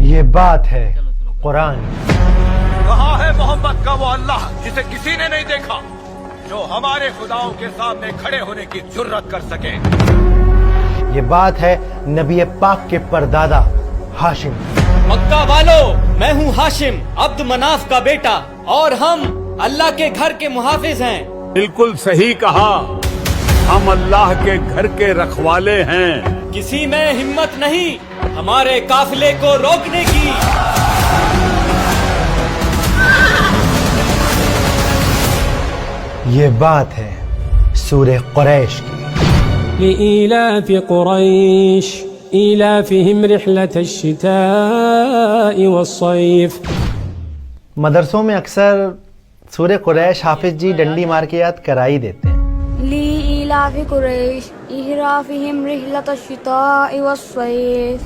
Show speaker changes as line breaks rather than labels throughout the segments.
یہ بات ہے قرآن.
کہاں ہے محمد کا وہ اللہ جسے کسی نے نہیں دیکھا، جو ہمارے خداؤں کے سامنے کھڑے ہونے کی جرت کر سکے؟
یہ بات ہے نبی پاک کے پردادا ہاشم.
مکہ والو، میں ہوں ہاشم عبد مناف کا بیٹا، اور ہم اللہ کے گھر کے محافظ ہیں.
بالکل صحیح کہا، ہم اللہ کے گھر کے رکھوالے ہیں.
کسی میں ہمت نہیں ہمارے قافلے کو روکنے کی.
یہ بات ہے سورہ قریش کی.
لإيلاف قريش إيلافهم رحلة الشتاء والصيف.
مدرسوں میں اکثر سورہ قریش حافظ جی ڈنڈی مار کے یاد کرائی دیتے ہیں.
لإيلاف قريش إيلافهم رحلة الشتاء والصيف.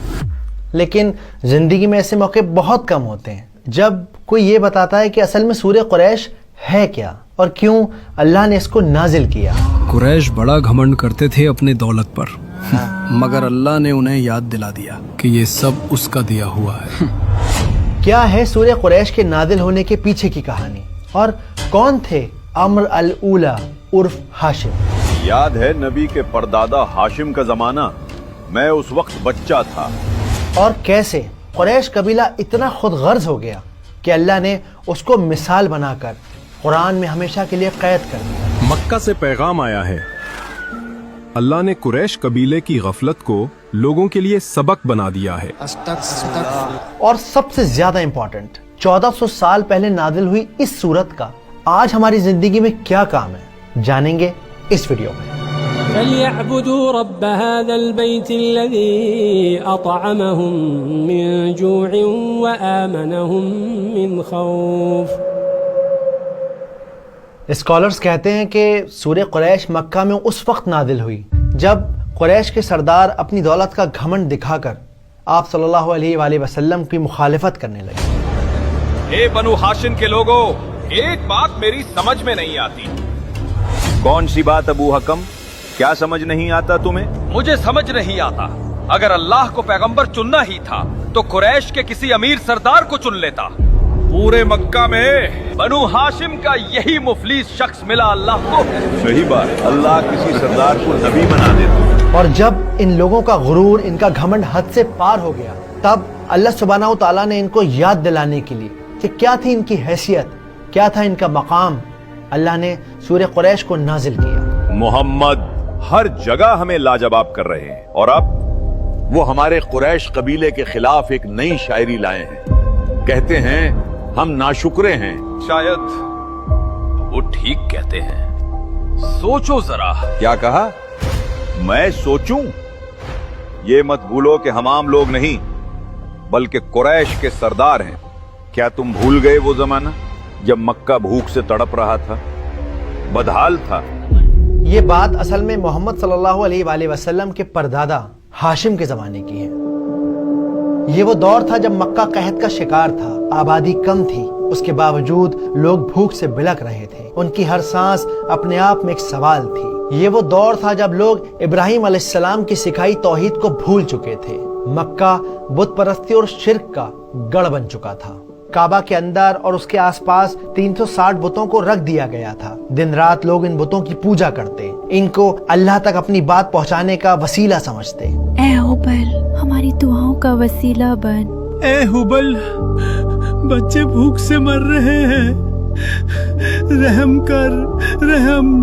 لیکن زندگی میں ایسے موقع بہت کم ہوتے ہیں جب کوئی یہ بتاتا ہے کہ اصل میں سورہ قریش ہے کیا اور کیوں اللہ نے اس کو نازل کیا.
قریش بڑا گھمنڈ کرتے تھے اپنی دولت پر، مگر اللہ نے انہیں یاد دلا دیا کہ یہ سب اس کا دیا ہوا ہے.
کیا ہے سورہ قریش کے نازل ہونے کے پیچھے کی کہانی، اور کون تھے امر الاولی عرف ہاشم؟
یاد ہے نبی کے پردادا ہاشم کا زمانہ، میں اس وقت بچہ تھا.
اور کیسے قریش قبیلہ اتنا خود غرض ہو گیا کہ اللہ نے اس کو مثال بنا کر قرآن میں ہمیشہ کے لیے قید کر دیا.
مکہ سے پیغام آیا ہے، اللہ نے قریش قبیلے کی غفلت کو لوگوں کے لیے سبق بنا دیا ہے.
اور سب سے زیادہ امپورٹنٹ، 1400 سال پہلے نازل ہوئی اس سورت کا آج ہماری زندگی میں کیا کام ہے، جانیں گے اس ویڈیو میں.
فليعبدوا رب هذا البيت الذي أطعمهم من جوع وآمنهم من خوف.
اسکالرز کہتے ہیں کہ سورہ قریش مکہ میں اس وقت نازل ہوئی جب قریش کے سردار اپنی دولت کا گھمنڈ دکھا کر آپ صلی اللہ علیہ وآلہ وسلم کی مخالفت کرنے لگے.
اے بنو ہاشم کے لوگوں، ایک بات میری سمجھ میں نہیں آتی.
کون سی بات ابو حکم؟ کیا سمجھ نہیں آتا تمہیں؟
مجھے سمجھ نہیں آتا، اگر اللہ کو پیغمبر چننا ہی تھا تو قریش کے کسی امیر سردار کو چن لیتا. پورے مکہ میں بنو ہاشم کا یہی مفلس شخص ملا اللہ کو.
صحیح بات، اللہ کسی سردار کو نبی بنا دیتا.
اور جب ان لوگوں کا غرور، ان کا گھمنڈ حد سے پار ہو گیا، تب اللہ سبحانہ و تعالیٰ نے ان کو یاد دلانے کے لیے کہ کیا تھی ان کی حیثیت، کیا تھا ان کا مقام، اللہ نے سورہ قریش کو نازل کیا.
محمد ہر جگہ ہمیں لاجواب کر رہے ہیں، اور اب وہ ہمارے قریش قبیلے کے خلاف ایک نئی شاعری لائے ہیں. کہتے ہیں ہم ناشکرے ہیں.
شاید وہ ٹھیک کہتے ہیں. سوچو ذرا.
کیا کہا؟ میں سوچوں؟ یہ مت بھولو کہ ہم عام لوگ نہیں بلکہ قریش کے سردار ہیں. کیا تم بھول گئے وہ زمانہ جب مکہ بھوک سے تڑپ رہا تھا، بدحال تھا؟
یہ بات اصل میں محمد صلی اللہ علیہ وآلہ وسلم کے پردادا ہاشم کے زمانے کی ہے. یہ وہ دور تھا جب مکہ قحط کا شکار تھا، آبادی کم تھی، اس کے باوجود لوگ بھوک سے بلک رہے تھے. ان کی ہر سانس اپنے آپ میں ایک سوال تھی. یہ وہ دور تھا جب لوگ ابراہیم علیہ السلام کی سکھائی توحید کو بھول چکے تھے. مکہ بت پرستی اور شرک کا گڑھ بن چکا تھا. کعبہ کے اندر اور اس کے آس پاس 360 بتوں کو رکھ دیا گیا تھا. دن رات لوگ ان بتوں کی پوجا کرتے، ان کو اللہ تک اپنی بات پہنچانے کا وسیلہ سمجھتے.
اے ہبل ہماری دعاؤں کا وسیلہ بن.
اے ہبل بچے بھوک سے مر رہے ہیں، رحم کر رحم.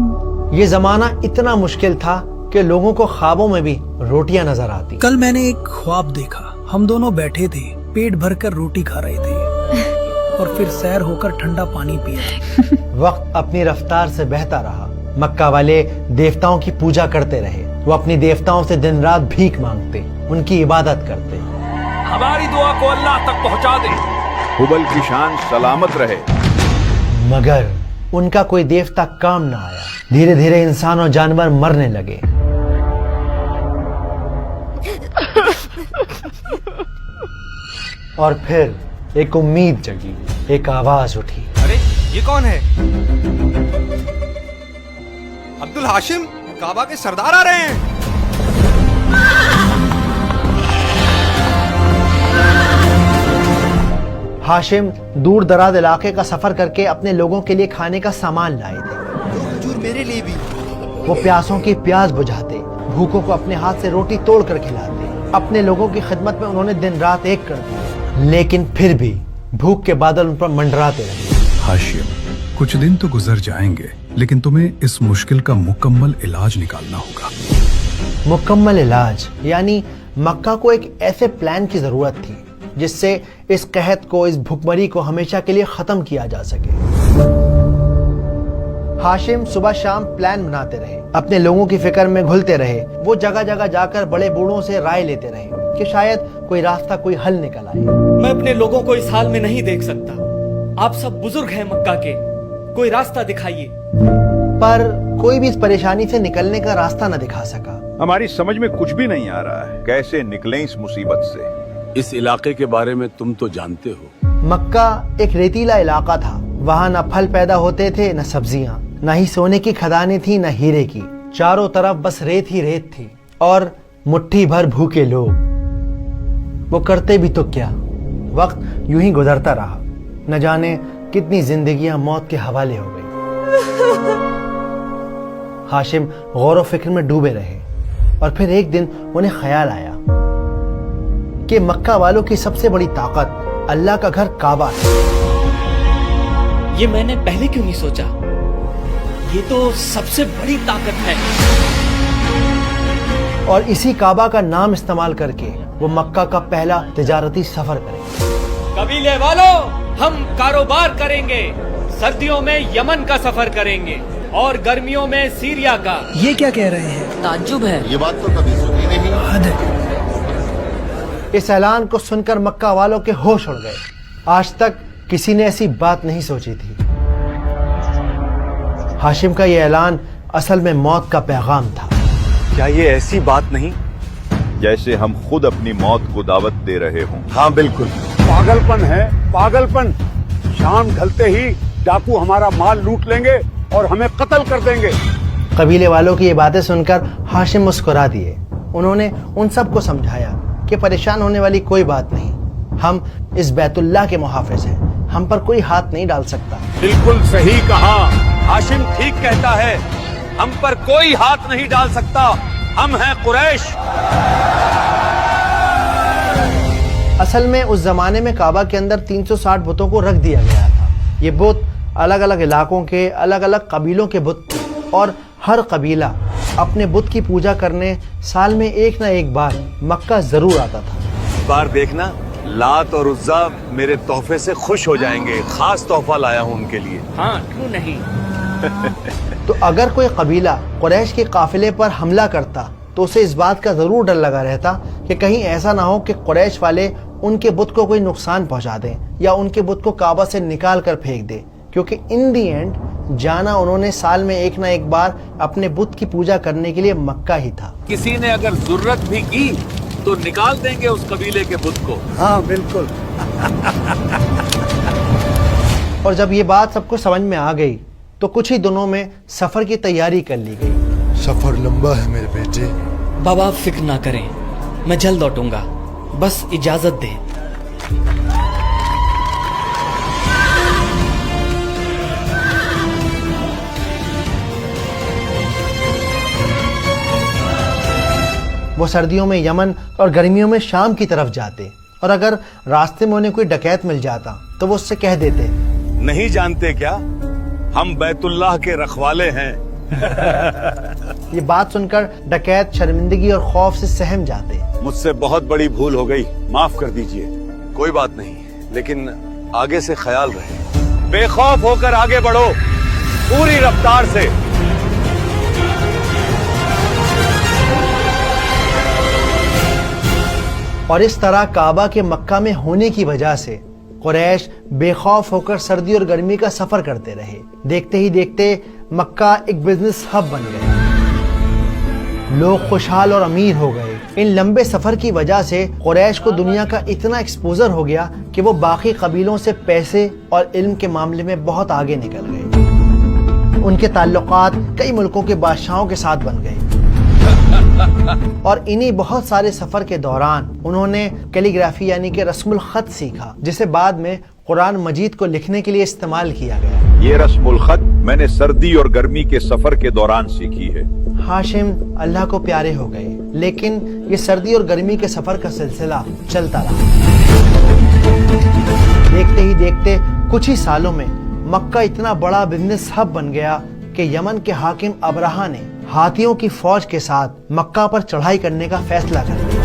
یہ زمانہ اتنا مشکل تھا کہ لوگوں کو خوابوں میں بھی روٹیاں نظر آتی.
کل میں نے ایک خواب دیکھا، ہم دونوں بیٹھے تھے، پیٹ بھر کر روٹی کھا رہے تھے اور پھر سیر ہو کر ٹھنڈا پانی پیا.
وقت اپنی رفتار سے بہتا رہا. مکہ والے دیوتاؤں کی پوجا کرتے رہے. وہ اپنی دیوتاؤں سے دن رات بھیک مانگتے، ان کی عبادت کرتے.
ہماری دعا کو اللہ تک پہنچا دے.
حبل کی شان سلامت رہے.
مگر ان کا کوئی دیوتا کام نہ آیا. دھیرے دھیرے انسان اور جانور مرنے لگے. اور پھر ایک امید جگی، ایک آواز اٹھی.
ارے یہ کون ہے؟ عبد الہاشم کعبہ کے سردار آ رہے ہیں.
हाशिम दूर दराज इलाके का सफर करके अपने लोगों के लिए खाने का सामान लाए थे।
हुजूर मेरे लिए भी।
वो प्यासों की प्यास बुझाते, भूखों को अपने हाथ से रोटी तोड़ कर खिलाते। अपने लोगों की खिदमत में उन्होंने दिन रात एक कर दिया, लेकिन फिर भी भूख के बादल उन पर मंडराते रहे।
हाशिम, कुछ दिन तो गुजर जाएंगे, लेकिन तुम्हें इस मुश्किल का मुकम्मल इलाज निकालना होगा।
मुकम्मल इलाज यानी मक्का को एक ऐसे प्लान की जरूरत थी जिससे इस कहत को, इस भुखमरी को हमेशा के लिए खत्म किया जा सके। हाशिम सुबह शाम प्लान बनाते रहे, अपने लोगों की फिक्र में घुलते रहे। वो जगह जगह जाकर बड़े बूढ़ों से राय लेते रहे कि शायद कोई रास्ता, कोई हल निकल आए।
मैं अपने लोगों को इस हाल में नहीं देख सकता। आप सब बुजुर्ग हैं मक्का के, कोई रास्ता दिखाइए।
पर कोई भी इस परेशानी से निकलने का रास्ता न दिखा सका।
हमारी समझ में कुछ भी नहीं आ रहा है, कैसे निकलें इस मुसीबत से।
इस इलाके के बारे में तुम तो जानते हो।
मक्का एक रेतीला इलाका था। वहाँ न फल पैदा होते थे, न सब्जियाँ, न ही सोने की खदानें थी, न हीरे की। चारों तरफ बस रेत ही रेत थी और मुट्ठी भर भूखे लोग। वो करते भी तो क्या। वक्त यूं ही गुजरता रहा। न जाने कितनी जिंदगियां मौत के हवाले हो गई। हाशिम गौर व फिक्र में डूबे रहे और फिर एक दिन उन्हें ख्याल आया कि मक्का वालों की सबसे बड़ी ताकत अल्लाह का घर काबा है।
ये मैंने पहले क्यों नहीं सोचा? ये तो सबसे बड़ी ताकत है।
और इसी काबा का नाम इस्तेमाल करके वो मक्का का पहला तिजारती सफर करेंगे।
कबीले वालों, हम कारोबार करेंगे। सर्दियों में यमन का सफर करेंगे और गर्मियों में सीरिया का।
ये क्या कह रहे हैं?
ताज्जुब है।
ये बात तो कभी सुनी नहीं।
हद है।
इस ऐलान को सुनकर मक्का वालों के होश उड़ गए। आज तक किसी ने ऐसी बात नहीं सोची थी। हाशिम का यह ऐलान असल में मौत का पैगाम था।
क्या ये ऐसी बात नहीं जैसे हम खुद अपनी मौत को दावत दे रहे हों?
हाँ बिल्कुल, पागलपन है, पागलपन। शाम ढलते ही डाकू हमारा माल लूट लेंगे और हमें कत्ल कर देंगे।
कबीले वालों की ये बातें सुनकर हाशिम मुस्कुरा दिए। उन्होंने उन सबको समझाया कि परेशान होने वाली कोई बात नहीं। हम इस बैतुल्लाह के मुहाफिज हैं, हम पर कोई हाथ नहीं डाल सकता।
बिल्कुल सही कहा।
हाशिम ठीक कहता है, हम पर कोई हाथ नहीं डाल सकता। हम हैं कुरैश।
असल में उस जमाने में काबा के अंदर 360 बुतों को रख दिया गया था। ये बुत अलग अलग इलाकों के, अलग अलग कबीलों के बुत थे और हर कबीला अपने बुत की पूजा करने साल में एक न एक बार मक्का जरूर आता था।
इस बार देखना, लात और उज्जा मेरे तोहफे से खुश हो जाएंगे। खास तोहफा लाया हूँ उनके लिए।
हाँ, क्यों नहीं।
तो अगर कोई कबीला कुरैश के काफिले पर हमला करता तो उसे इस बात का जरूर डर लगा रहता कि कहीं ऐसा ना हो कि कुरैश वाले उनके बुत को कोई नुकसान पहुंचा दें या उनके बुत को काबा से निकाल कर फेंक दे, क्योंकि इन दी एंड जाना उन्होंने साल में एक ना एक बार अपने बुत की पूजा करने के लिए मक्का ही था।
किसी ने अगर जरूरत भी की तो निकाल देंगे उस कबीले के बुत को।
हाँ बिल्कुल।
और जब ये बात सबको समझ में आ गई तो कुछ ही दिनों में सफर की तैयारी कर ली गई।
सफर लंबा है मेरे बेटे।
बाबा आप फिक्र ना करें, मैं जल्द लौटूंगा, बस इजाजत दें।
वो सर्दियों में यमन और गर्मियों में शाम की तरफ जाते और अगर रास्ते में उन्हें कोई डकैत मिल जाता तो वो उससे कह देते,
नहीं जानते क्या, हम बैतुल्लाह के रखवाले हैं।
ये बात सुनकर डकैत शर्मिंदगी और खौफ से सहम जाते।
मुझसे बहुत बड़ी भूल हो गई, माफ कर दीजिए। कोई बात नहीं, लेकिन आगे से ख्याल रहे। बेखौफ होकर आगे बढ़ो, पूरी रफ्तार से।
और इस तरह काबा के मक्का में होने की वजह से कुरैश बेखौफ होकर सर्दी और गर्मी का सफर करते रहे। देखते ही देखते मक्का एक बिजनेस हब बन गया। लोग खुशहाल और अमीर हो गए। इन लंबे सफर की वजह से कुरैश को दुनिया का इतना एक्सपोजर हो गया कि वो बाकी कबीलों से पैसे और इल्म के मामले में बहुत आगे निकल गए। उनके ताल्लुकात कई मुल्कों के बादशाहों के साथ बन गए और इन्हीं बहुत सारे सफर के दौरान उन्होंने कैलीग्राफी यानी कि रस्मुल खत सीखा, जिसे बाद में कुरान मजीद को लिखने के लिए इस्तेमाल किया गया।
ये रस्मुल खत मैंने सर्दी और गर्मी के सफर के दौरान सीखी है।
हाशिम अल्लाह को प्यारे हो गए, लेकिन ये सर्दी और गर्मी के सफर का सिलसिला चलता रहा। देखते ही देखते कुछ ही सालों में मक्का इतना बड़ा बिजनेस हब बन गया कि यमन के हाकिम अबरहा ने हाथियों की फौज के साथ मक्का पर चढ़ाई करने का फैसला कर लिया।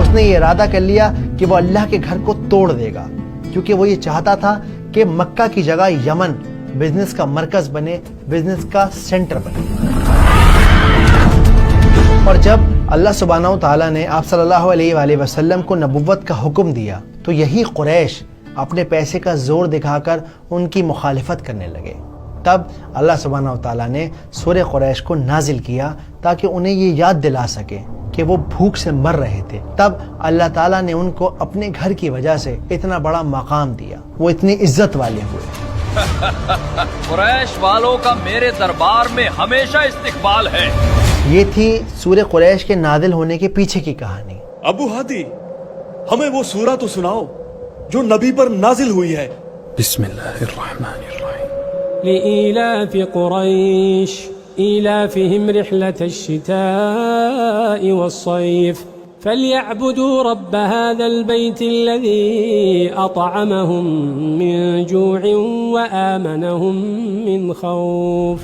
उसने ये इरादा कर लिया कि वो अल्लाह के घर को तोड़ देगा, क्योंकि वो ये चाहता था कि मक्का की जगह यमन बिजनेस का मरकज बने, बिजनेस का सेंटर बने। और जब अल्लाह सुब्हानहू तआला ने आप सल्लल्लाहु अलैहि वसल्लम को नबुव्वत का हुक्म दिया, तो यही कुरैश अपने पैसे का जोर दिखाकर उनकी मुखालिफत करने लगे। तब अल्लाह सुब्हानहू तआला ने सूरह कुरैश को नाजिल किया ताकि उन्हें ये याद दिला सके कि वो भूख से मर रहे थे। तब अल्लाह ताला ने उनको अपने घर की वजह से इतना बड़ा मकाम दिया, वो इतनी इज्जत वाले हुए।
कुरैश वालों का मेरे दरबार में हमेशा इस्तिकबाल है।
ये थी सूरह कुरैश के नादिल होने के पीछे की कहानी।
अबू हादी, हमें वो सूरा तो सुनाओ जो नबी पर नाजिल हुई है।
बिस्मिल्लाहिर्रहमानिर्रहीम।
لإيلاف قريش إيلافهم رحلة الشتاء والصيف فليعبدوا رب هذا البيت الذي أطعمهم من جوع وآمنهم من خوف۔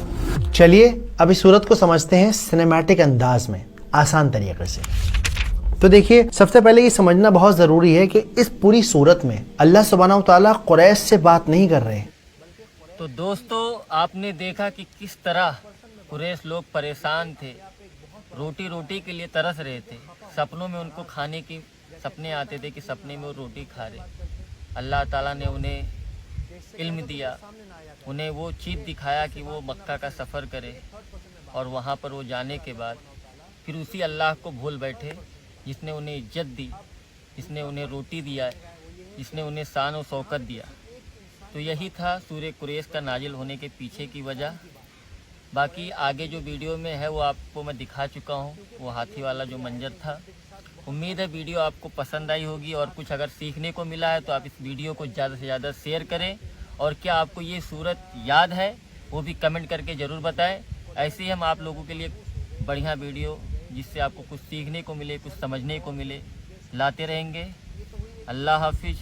चलिए अब इस सूरत को समझते हैं सिनेमैटिक अंदाज में, आसान तरीके से। तो देखिए, सबसे पहले ये समझना बहुत ज़रूरी है कि इस पूरी सूरत में अल्लाह सुब्हानहू तआला कुरैश से बात नहीं कर रहे।
तो दोस्तों, आपने देखा कि किस तरह कुरैश लोग परेशान थे, रोटी के लिए तरस रहे थे। सपनों में उनको खाने की सपने आते थे कि सपने में वो रोटी खा रहे। अल्लाह ताला ने उन्हें इल्म दिया, उन्हें वो चीज़ दिखाया कि वो मक्का का सफ़र करे, और वहाँ पर वो जाने के बाद फिर उसी अल्लाह को भूल बैठे जिसने उन्हें इज्जत दी, जिसने उन्हें रोटी दिया, जिसने उन्हें शान और शौकत दिया। तो यही था सूरह कुरैश का नाजिल होने के पीछे की वजह। बाकी आगे जो वीडियो में है वो आपको मैं दिखा चुका हूँ, वो हाथी वाला जो मंजर था। उम्मीद है वीडियो आपको पसंद आई होगी, और कुछ अगर सीखने को मिला है तो आप इस वीडियो को ज़्यादा से ज़्यादा शेयर करें। और क्या आपको ये सूरत याद है वो भी कमेंट करके ज़रूर बताएं। ऐसे ही हम आप लोगों के लिए बढ़िया वीडियो जिससे आपको कुछ सीखने को मिले, कुछ समझने को मिले, लाते रहेंगे। अल्लाह हाफिज़।